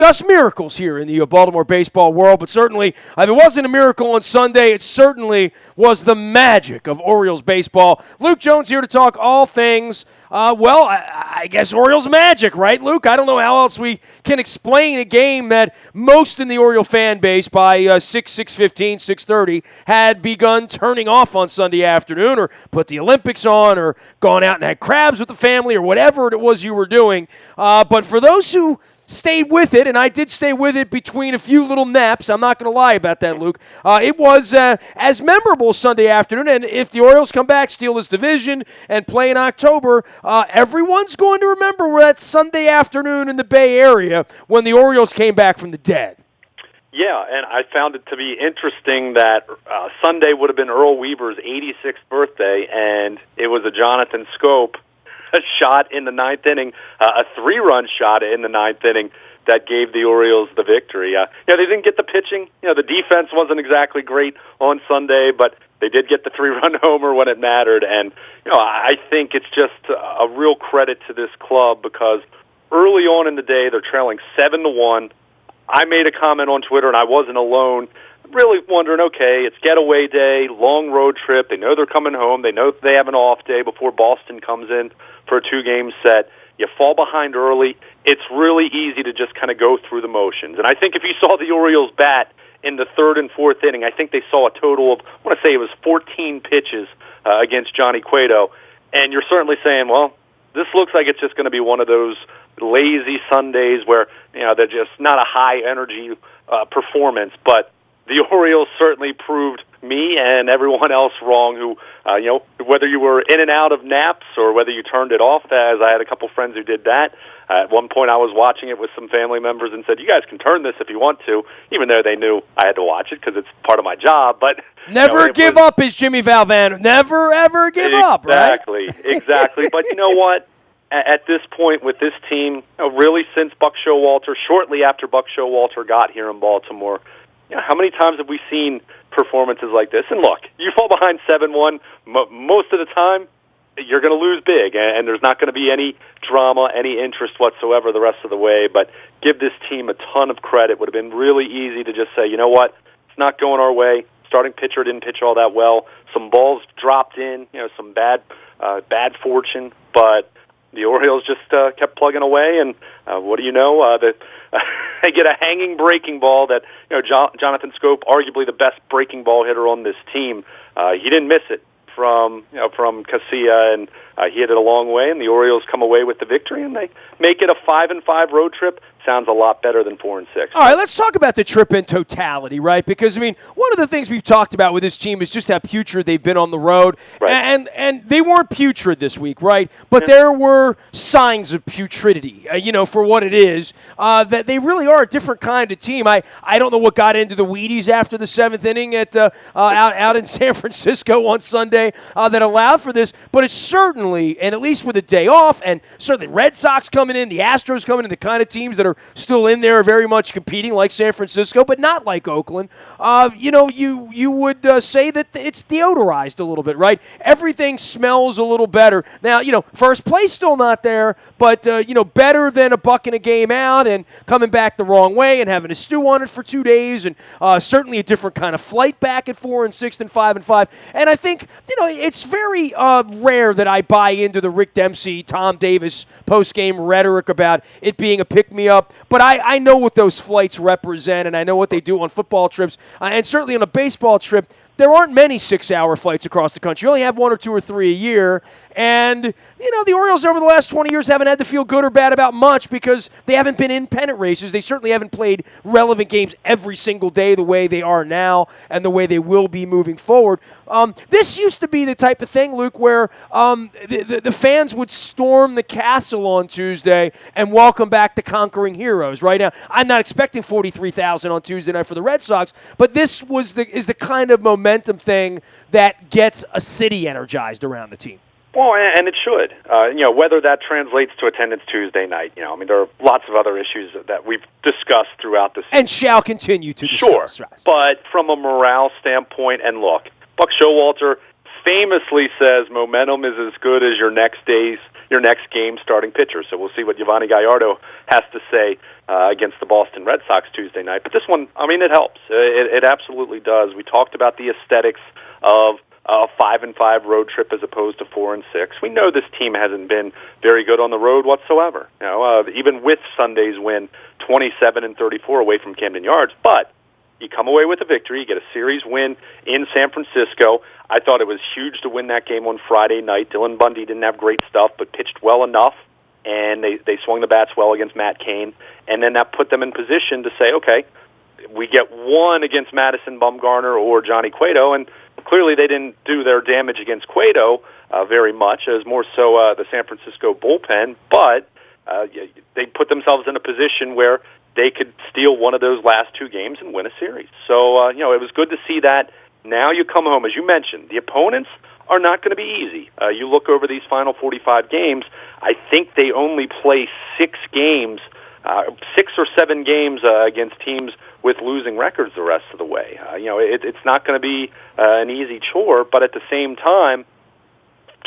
discuss miracles here in the Baltimore baseball world, but certainly, if it wasn't a miracle on Sunday, it certainly was the magic of Orioles baseball. Luke Jones here to talk all things, I guess Orioles magic, right, Luke? I don't know how else we can explain a game that most in the Oriole fan base by 6:15, 6:30 had begun turning off on Sunday afternoon, or put the Olympics on, or gone out and had crabs with the family, or whatever it was you were doing. But for those who stayed with it, and I did stay with it between a few little naps. I'm not going to lie about that, Luke. It was as memorable Sunday afternoon, and if the Orioles come back, steal this division, and play in October, everyone's going to remember that Sunday afternoon in the Bay Area when the Orioles came back from the dead. Yeah, and I found it to be interesting that Sunday would have been Earl Weaver's 86th birthday, and it was a Jonathan Scope a shot in the ninth inning, a 3-run shot in the ninth inning that gave the Orioles the victory. They didn't get the pitching. The defense wasn't exactly great on Sunday, but they did get the 3-run homer when it mattered. And, I think it's just a real credit to this club because early on in the day, they're trailing 7-1. I made a comment on Twitter, and I wasn't alone, really wondering, okay, it's getaway day, long road trip. They know they're coming home. They know they have an off day before Boston comes in for a 2-game set. You fall behind early. It's really easy to just kind of go through the motions. And I think if you saw the Orioles bat in the third and fourth inning, I think they saw a total of, I want to say it was 14 pitches against Johnny Cueto. And you're certainly saying, well, this looks like it's just going to be one of those lazy Sundays where, they're just not a high-energy performance. But the Orioles certainly proved me and everyone else wrong who, whether you were in and out of naps or whether you turned it off, as I had a couple friends who did that. At one point I was watching it with some family members and said, you guys can turn this if you want to, even though they knew I had to watch it because it's part of my job. But never give up is Jimmy Valvano. Never, ever give up, right? Exactly. But you know what? At this point with this team, really since Buck Showalter, shortly after Buck Showalter got here in Baltimore, how many times have we seen performances like this? And look, you fall behind 7-1, most of the time, you're going to lose big, and there's not going to be any drama, any interest whatsoever the rest of the way. But give this team a ton of credit. It would have been really easy to just say, you know what, it's not going our way. Starting pitcher didn't pitch all that well. Some balls dropped in, some bad fortune, but the Orioles just kept plugging away, and what do you know? They get a hanging breaking ball that Jonathan Scope, arguably the best breaking ball hitter on this team, he didn't miss it from Casilla, and he hit it a long way, and the Orioles come away with the victory, and they make it a 5-5 road trip. Sounds a lot better than 4-6. All right, let's talk about the trip in totality, right? Because, one of the things we've talked about with this team is just how putrid they've been on the road. Right. And they weren't putrid this week, right? But there were signs of putridity, for what it is, that they really are a different kind of team. I don't know what got into the Wheaties after the 7th inning at out in San Francisco on Sunday that allowed for this, but it's certainly, and at least with a day off, and certainly Red Sox coming in, the Astros coming in, the kind of teams that are still in there very much competing like San Francisco, but not like Oakland. You would say that it's deodorized a little bit, right? Everything smells a little better. Now, first place still not there, but, better than a buck in a game out and coming back the wrong way and having to stew on it for 2 days, and certainly a different kind of flight back at 4-6 and 5-5. And I think, it's very rare that I buy into the Rick Dempsey, Tom Davis post-game rhetoric about it being a pick-me-up. But I know what those flights represent, and I know what they do on football trips, and certainly on a baseball trip. There aren't many 6-hour flights across the country. You only have 1 or 2 or 3 a year. And, the Orioles over the last 20 years haven't had to feel good or bad about much because they haven't been in pennant races. They certainly haven't played relevant games every single day the way they are now and the way they will be moving forward. This used to be the type of thing, Luke, where the fans would storm the castle on Tuesday and welcome back the conquering heroes. Right now, I'm not expecting 43,000 on Tuesday night for the Red Sox, but this is the kind of momentum thing that gets a city energized around the team. Well, and it should. Whether that translates to attendance Tuesday night, there are lots of other issues that we've discussed throughout the season. And shall continue to discuss. Sure, but from a morale standpoint, and look, Buck Showalter famously says momentum is as good as your next game starting pitcher. So we'll see what Yovani Gallardo has to say against the Boston Red Sox Tuesday night. But this one, I mean, it helps. It absolutely does. We talked about the aesthetics of a 5-5 road trip as opposed to 4-6. We know this team hasn't been very good on the road whatsoever. Even with Sunday's win, 27-34 away from Camden Yards, but you come away with a victory. You get a series win in San Francisco. I thought it was huge to win that game on Friday night. Dylan Bundy didn't have great stuff, but pitched well enough, and they swung the bats well against Matt Cain. And then that put them in position to say, okay, we get one against Madison Bumgarner or Johnny Cueto, and clearly they didn't do their damage against Cueto very much. It was more so the San Francisco bullpen, but they put themselves in a position where they could steal one of those last two games and win a series. So, it was good to see that. Now you come home, as you mentioned, the opponents are not going to be easy. You look over these final 45 games, I think they only play 6 or 7 games against teams with losing records the rest of the way. It's not going to be an easy chore, but at the same time,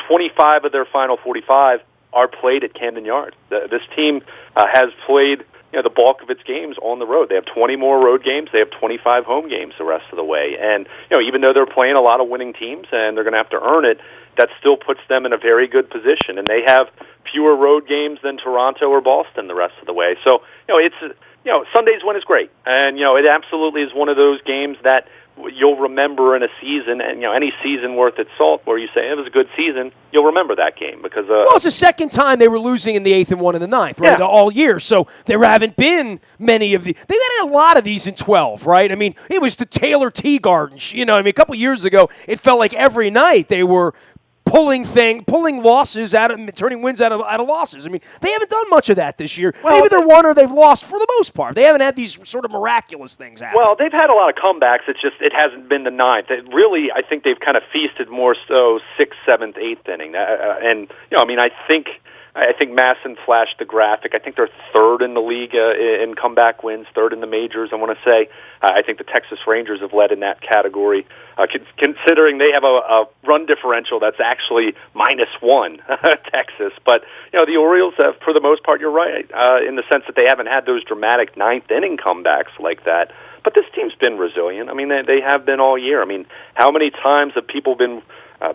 25 of their final 45 are played at Camden Yards. This team has played the bulk of its games on the road. They have 20 more road games. They have 25 home games the rest of the way. And, even though they're playing a lot of winning teams and they're going to have to earn it, that still puts them in a very good position. And they have fewer road games than Toronto or Boston the rest of the way. So, Sunday's win is great. And, it absolutely is one of those games that you'll remember in a season, and any season worth its salt where you say it was a good season, you'll remember that game because it's the second time they were losing in the 8th and 1 in the 9th, right? Yeah. All year. So there haven't been many of these. They had a lot of these in 12, right? I mean, it was the Taylor Tea Garden. A couple years ago, it felt like every night they were pulling losses out of, turning wins out of losses. I mean, they haven't done much of that this year. Well, maybe they're won or they've lost for the most part. They haven't had these sort of miraculous things happen. Well, they've had a lot of comebacks. It hasn't been the 9th. Really, I think they've kind of feasted more so 6th, 7th, 8th inning. I think Masson flashed the graphic. I think they're 3rd in the league in comeback wins, 3rd in the majors, I want to say. I think the Texas Rangers have led in that category, considering they have a run differential that's actually -1, Texas. But, the Orioles, for the most part, you're right, in the sense that they haven't had those dramatic 9th inning comebacks like that. But this team's been resilient. I mean, they have been all year. I mean, how many times have people been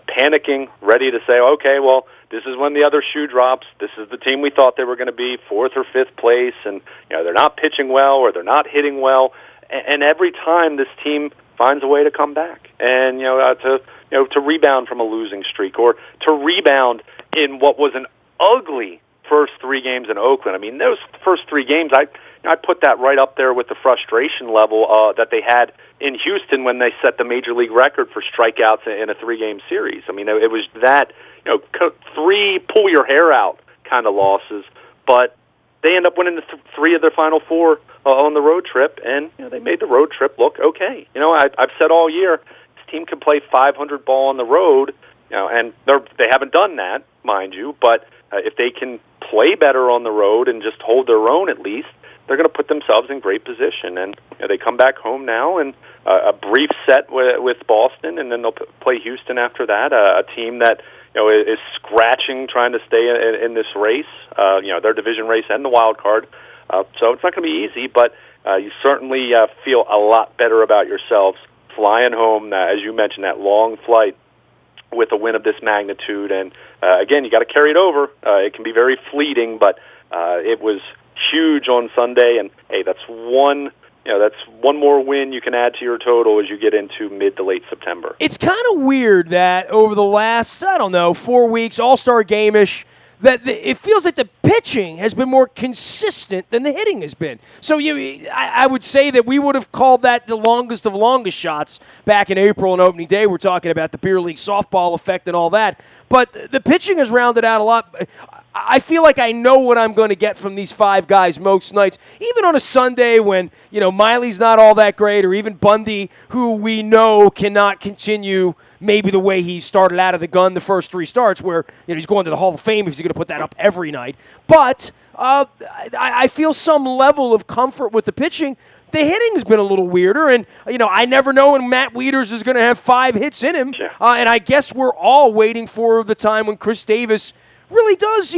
panicking, ready to say, okay, well, this is when the other shoe drops. This is the team we thought they were going to be, 4th or 5th place, and they're not pitching well or they're not hitting well. And every time this team finds a way to come back and to rebound from a losing streak or to rebound in what was an ugly first 3 games in Oakland. I mean, those first 3 games, I put that right up there with the frustration level that they had in Houston when they set the major league record for strikeouts in a 3-game series. I mean, it was that 3 pull your hair out kind of losses, but they end up winning the 3 of their final 4 on the road trip, and they made the road trip look okay. I've said all year this team can play 500 ball on the road, and they haven't done that, mind you, but if they can play better on the road and just hold their own at least, they're going to put themselves in great position. And they come back home now, and a brief set with Boston, and then they'll play Houston after that, a team that is scratching, trying to stay in this race, their division race and the wild card. So it's not going to be easy, but you certainly feel a lot better about yourselves flying home, as you mentioned, that long flight with a win of this magnitude. And again, you got to carry it over. It can be very fleeting, but it was huge on Sunday, and hey, that's one more win you can add to your total as you get into mid to late September. It's kind of weird that over the last, 4 weeks, All-Star game-ish, that it feels like the pitching has been more consistent than the hitting has been. So I would say that we would have called that the longest of longest shots back in April and opening day. We're talking about the beer league softball effect and all that. But the pitching has rounded out a lot. I feel like I know what I'm going to get from these 5 guys most nights, even on a Sunday when, Miley's not all that great, or even Bundy, who we know cannot continue maybe the way he started out of the gun the first 3 starts, where he's going to the Hall of Fame if he's going to put that up every night. But I feel some level of comfort with the pitching. The hitting's been a little weirder, and, I never know when Matt Wieters is going to have 5 hits in him. Yeah. And I guess we're all waiting for the time when Chris Davis really does,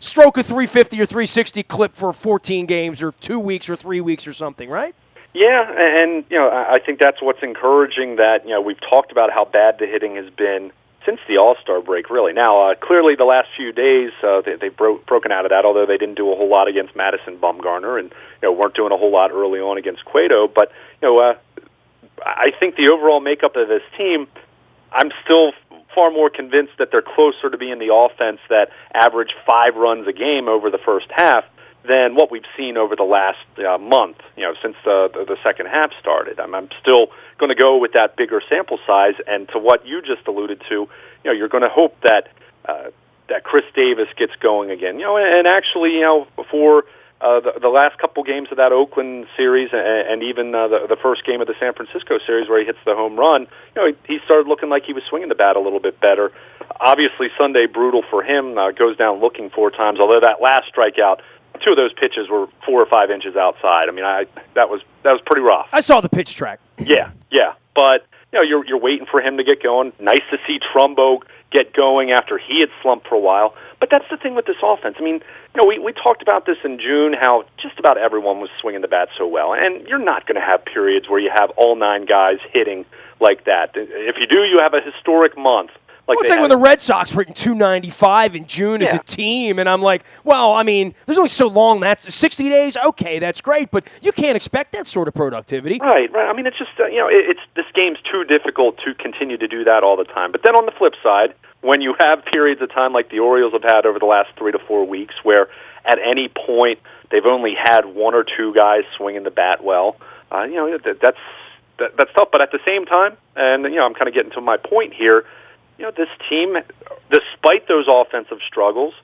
stroke a 350 or 360 clip for 14 games or 2 weeks or 3 weeks or something, right? Yeah, and I think that's what's encouraging. That we've talked about how bad the hitting has been since the All-Star break, really. Now, clearly, the last few days they've broken out of that. Although they didn't do a whole lot against Madison Bumgarner, and weren't doing a whole lot early on against Cueto. But I think the overall makeup of this team, I'm still far more convinced that they're closer to being the offense that averaged 5 runs a game over the first half than what we've seen over the last month, since the second half started. I'm still going to go with that bigger sample size, and to what you just alluded to, you're going to hope that that Chris Davis gets going again. And actually, for the last couple games of that Oakland series, and even the first game of the San Francisco series where he hits the home run, he started looking like he was swinging the bat a little bit better. Obviously, Sunday brutal for him. Goes down looking 4 times. Although that last strikeout, 2 of those pitches were 4 or 5 inches outside. I mean, that was pretty rough. I saw the pitch track. Yeah, but you're waiting for him to get going. Nice to see Trumbo get going after he had slumped for a while. But that's the thing with this offense. I mean, we talked about this in June, how just about everyone was swinging the bat so well, and you're not going to have periods where you have all 9 guys hitting like that. If you do, you have a historic month. It's like when the Red Sox were hitting 295 in June as a team, and I'm like, well, I mean, there's only so long. That's 60 days. Okay, that's great, but you can't expect that sort of productivity. Right. I mean, it's just, this game's too difficult to continue to do that all the time. But then on the flip side, when you have periods of time like the Orioles have had over the last 3 to 4 weeks, where at any point they've only had 1 or 2 guys swinging the bat well, that's tough. But at the same time, and I'm kind of getting to my point here, this team, despite those offensive struggles,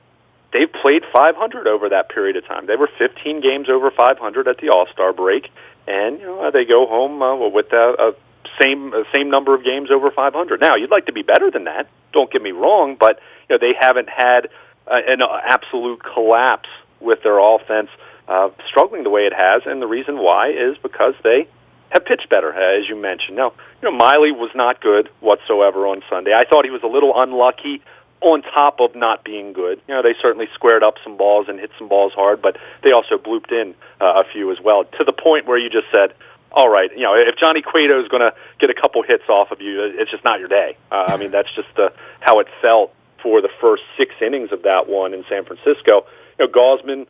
they've played 500 over that period of time. They were 15 games over 500 at the All-Star break, and they go home with the same number of games over 500. Now, you'd like to be better than that. Don't get me wrong, but they haven't had an absolute collapse with their offense struggling the way it has, and the reason why is because they have pitched better, as you mentioned. Now, Miley was not good whatsoever on Sunday. I thought he was a little unlucky on top of not being good. They certainly squared up some balls and hit some balls hard, but they also blooped in a few as well, to the point where you just said, all right, if Johnny Cueto is going to get a couple hits off of you, it's just not your day. I mean, that's just how it felt for the first 6 innings of that one in San Francisco. Gaussman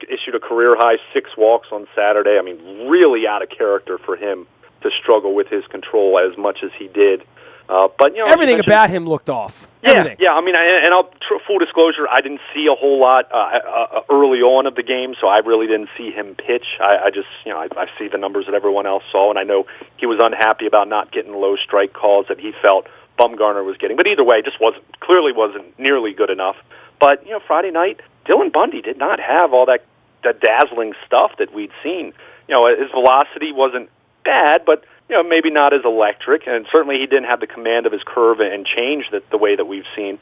issued a career-high 6 walks on Saturday. I mean, really out of character for him to struggle with his control as much as he did. But everything about him looked off. Everything. Yeah. I mean, full disclosure, I didn't see a whole lot early on of the game, so I really didn't see him pitch. I just, I see the numbers that everyone else saw, and I know he was unhappy about not getting low strike calls that he felt Bumgarner was getting. But either way, it just clearly wasn't nearly good enough. But Friday night, Dylan Bundy did not have all that dazzling stuff that we'd seen. His velocity wasn't bad, but maybe not as electric, and certainly he didn't have the command of his curve and change the way that we've seen.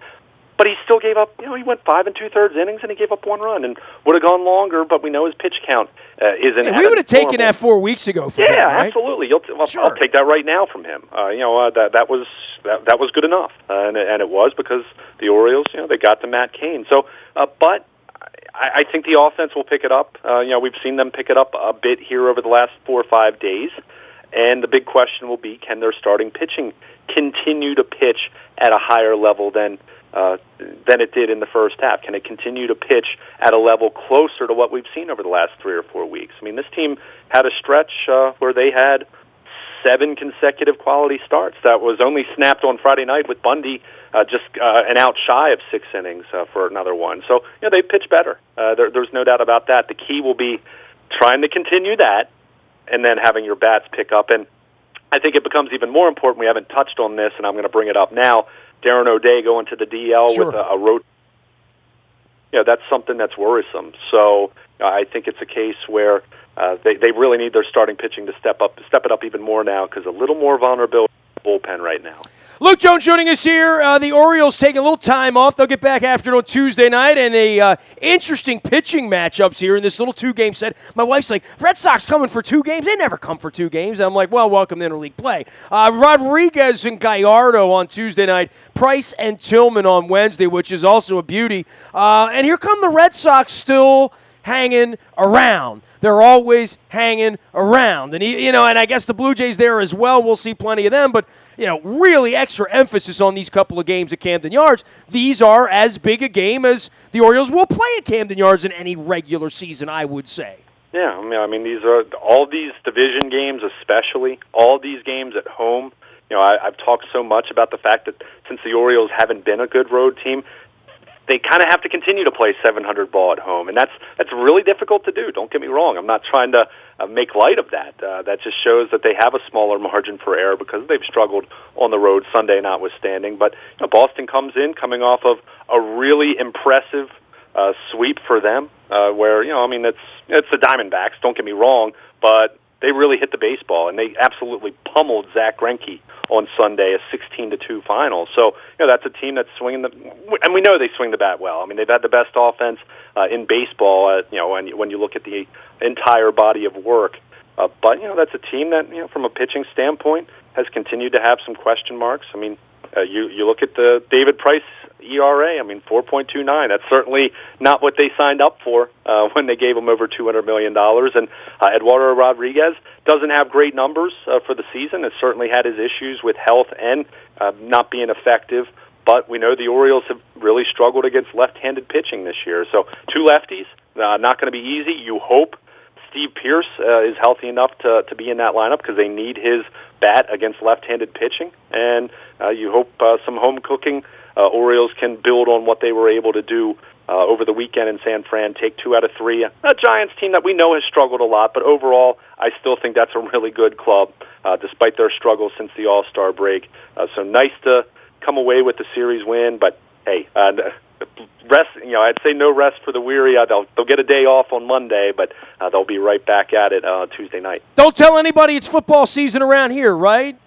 But he still gave up, he went 5 2/3 innings and he gave up 1 run, and would have gone longer, but we know his pitch count isn't. Yeah, we would have taken that 4 weeks ago from him, right? Absolutely. Sure. I'll take that right now from him. That was good enough, and it was because the Orioles, they got to Matt Cain. So, but I think the offense will pick it up. We've seen them pick it up a bit here over the last 4 or 5 days. And the big question will be, can their starting pitching continue to pitch at a higher level than it did in the first half? Can it continue to pitch at a level closer to what we've seen over the last 3 or 4 weeks? I mean, this team had a stretch where they had 7 consecutive quality starts. That was only snapped on Friday night with Bundy just an out shy of 6 innings for another one. So, they pitch better. There's no doubt about that. The key will be trying to continue that, and then having your bats pick up. And I think it becomes even more important. We haven't touched on this, and I'm going to bring it up now. Darren O'Day going to the DL with a road. That's something that's worrisome. So I think it's a case where they really need their starting pitching to step it up even more now, because a little more vulnerability in the bullpen right now. Luke Jones joining us here. The Orioles taking a little time off. They'll get back after it on Tuesday night, and interesting pitching matchups here in this little 2-game set. My wife's like, Red Sox coming for 2 games? They never come for 2 games. I'm like, well, welcome to interleague play. Rodriguez and Gallardo on Tuesday night. Price and Tillman on Wednesday, which is also a beauty. And here come the Red Sox still hanging around. They're always hanging around. And, and I guess the Blue Jays there as well. We'll see plenty of them. But, really extra emphasis on these couple of games at Camden Yards. These are as big a game as the Orioles will play at Camden Yards in any regular season, I would say. Yeah, I mean these are all these division games, especially all these games at home. I've talked so much about the fact that since the Orioles haven't been a good road team, they kind of have to continue to play 700 ball at home, and that's really difficult to do. Don't get me wrong. I'm not trying to make light of that. That just shows that they have a smaller margin for error because they've struggled on the road, Sunday notwithstanding. But Boston comes in coming off of a really impressive sweep for them, where it's the Diamondbacks. Don't get me wrong, but they really hit the baseball, and they absolutely pummeled Zach Greinke on Sunday, a 16-2 final. So, that's a team that's swinging and we know they swing the bat well. I mean, they've had the best offense in baseball, when you look at the entire body of work. But, that's a team that, from a pitching standpoint, has continued to have some question marks. I mean, you look at the David Price ERA, 4.29. That's certainly not what they signed up for when they gave him over $200 million. And Eduardo Rodriguez doesn't have great numbers for the season. Has certainly had his issues with health and not being effective. But we know the Orioles have really struggled against left-handed pitching this year. So 2 lefties, not going to be easy. You hope Steve Pearce is healthy enough to be in that lineup because they need his bat against left-handed pitching. And you hope some home cooking Orioles can build on what they were able to do over the weekend in San Fran, take 2 out of 3. A Giants team that we know has struggled a lot, but overall I still think that's a really good club despite their struggles since the All-Star break. So nice to come away with the series win, but hey, rest. I'd say no rest for the weary. They'll get a day off on Monday, but they'll be right back at it Tuesday night. Don't tell anybody it's football season around here, right?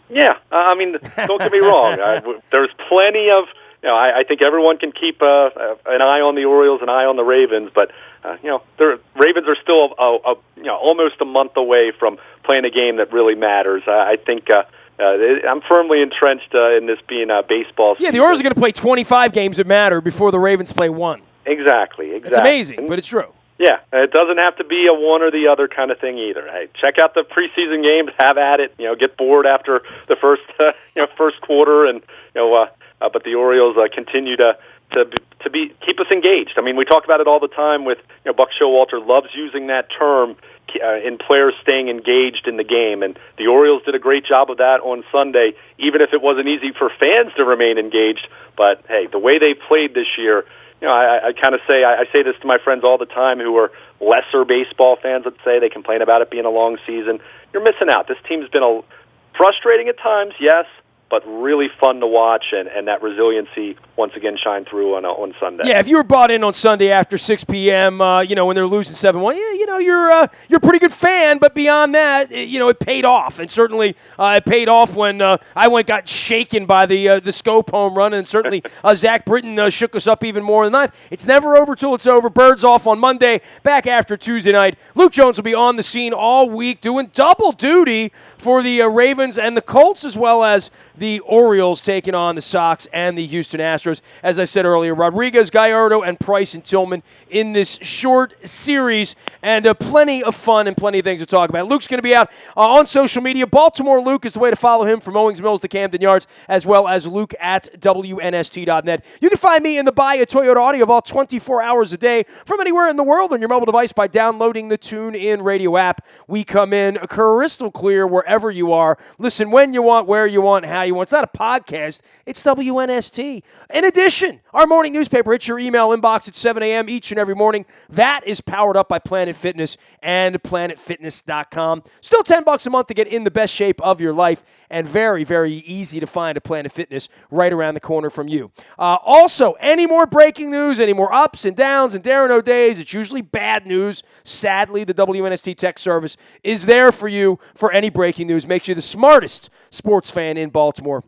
Yeah, don't get me wrong. There's plenty of. I think everyone can keep an eye on the Orioles, an eye on the Ravens, but the Ravens are still almost a month away from playing a game that really matters. I think. I'm firmly entrenched in this being baseball season. Yeah, the Orioles are going to play 25 games that matter before the Ravens play 1. Exactly. It's amazing, but it's true. Yeah, it doesn't have to be a one or the other kind of thing either. Hey, check out the preseason games, have at it. Get bored after the first quarter, and but the Orioles continue to keep us engaged. I mean, we talk about it all the time with Buck Showalter loves using that term in players staying engaged in the game, and the Orioles did a great job of that on Sunday, even if it wasn't easy for fans to remain engaged. But hey, the way they played this year, I kind of say, I say this to my friends all the time who are lesser baseball fans, let's say, they complain about it being a long season. You're missing out. This team's been frustrating at times, yes, but really fun to watch, and that resiliency once again shine through on Sunday. Yeah, if you were bought in on Sunday after 6 p.m., when they're losing 7-1, you're a pretty good fan. But beyond that, it paid off, and certainly it paid off when I got shaken by the Scope home run, and certainly Zach Britton shook us up even more in the ninth. It's never over till it's over. Birds off on Monday, back after Tuesday night. Luke Jones will be on the scene all week, doing double duty for the Ravens and the Colts, as well as the Orioles taking on the Sox and the Houston Astros. As I said earlier, Rodriguez, Gallardo, and Price and Tillman in this short series, and plenty of fun and plenty of things to talk about. Luke's going to be out on social media. Baltimore Luke is the way to follow him from Owings Mills to Camden Yards, as well as Luke at WNST.net. You can find me in the Buy a Toyota audio vault 24 hours a day from anywhere in the world on your mobile device by downloading the TuneIn Radio app. We come in crystal clear wherever you are. Listen when you want, where you want, how you want. It's not a podcast. It's WNST. In addition, our morning newspaper hits your email inbox at 7 a.m. each and every morning. That is powered up by Planet Fitness and PlanetFitness.com. Still $10 a month to get in the best shape of your life, and very, very easy to find a Planet Fitness right around the corner from you. Also, any more breaking news, any more ups and downs and Darren O'Days, it's usually bad news. Sadly, the WNST Tech Service is there for you for any breaking news. Makes you the smartest sports fan in Baltimore.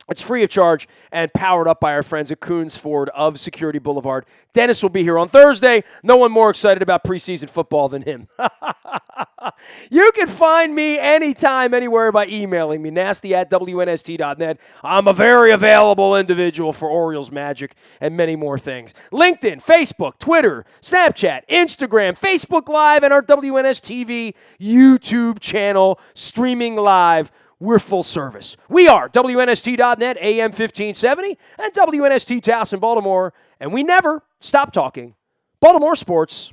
It's free of charge and powered up by our friends at Coons Ford of Security Boulevard. Dennis will be here on Thursday. No one more excited about preseason football than him. You can find me anytime, anywhere by emailing me, nasty@WNST.net. I'm a very available individual for Orioles Magic and many more things. LinkedIn, Facebook, Twitter, Snapchat, Instagram, Facebook Live, and our WNS TV YouTube channel streaming live. We're full service. We are WNST.net, AM 1570, and WNST Taos in Baltimore, and we never stop talking Baltimore sports.